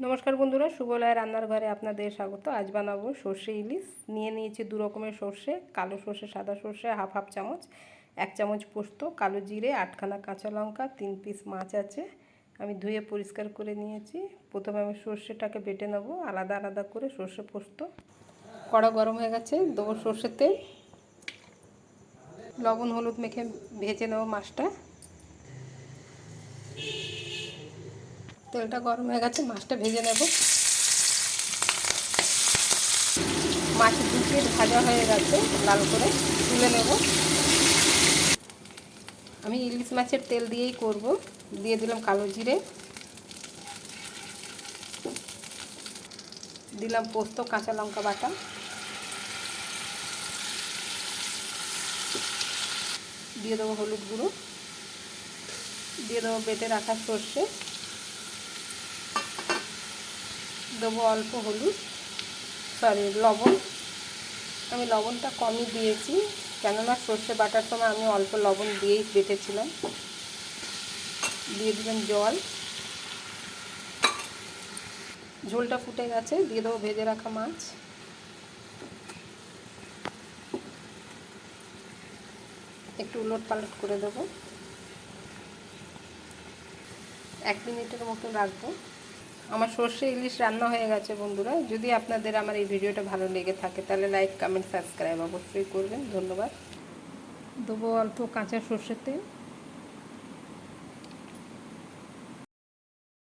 নমস্কার বন্ধুরা, সুবলয় রান্নার ঘরে আপনাদের স্বাগত। আজ বানাবো সর্ষে ইলিশ। নিয়ে নিয়েছি দু রকমের সর্ষে, কালো সর্ষে, সাদা সর্ষে হাফ হাফ চামচ, 1 চামচ পোস্ত, কালো জিরে, 8খানা কাঁচা লঙ্কা, 3 পিস মাছ আছে। আমি ধুয়ে পরিষ্কার করে নিয়েছি। প্রথমে আমি সর্ষেটাকে বেটে নেব আলাদা আলাদা করে, সর্ষে পোস্ত। কড়া গরম হয়ে গেছে, দেবো সর্ষের তেল, লবণ হলুদ মেখে ভেজে নেব মাছটা। তেলটা গরম হয়ে গেছে, মাছটা ভেজে নেব। মাছ 2 পিস ভাজা হয়ে গেছে, লাল করে তুলে নেব। আমি ইলিশ মাছের তেল দিয়েই করব। দিয়ে দিলাম কালো জিরে, দিলাম পোস্ত, কাঁচা লঙ্কা বাটা, দিয়ে দেবো হলুদ গুঁড়ো, দিয়ে দেবো বেটে রাখা সর্ষে, দেবো অল্প লবণ। আমি লবণটা কমই দিয়েছি, কেননা সর্ষে বাটার সময় আমি অল্প লবণ দিয়েই বেটেছিলাম। দিয়ে দিলাম জল, ঝোলটা ফুটে গেছে, দিয়ে দেবো ভেজে রাখা মাছ। একটু উলট পালট করে দেবো, 1 মিনিটের মতো রাখবো। আমার সর্ষে ইলিশ রান্না হয়ে গেছে বন্ধুরা। যদি আপনাদের আমার এই ভিডিওটা ভালো লেগে থাকে তাহলে লাইক, কমেন্ট, সাবস্ক্রাইব অবশ্যই করবেন। ধন্যবাদ। দেবো অল্প কাঁচা সর্ষের তেল,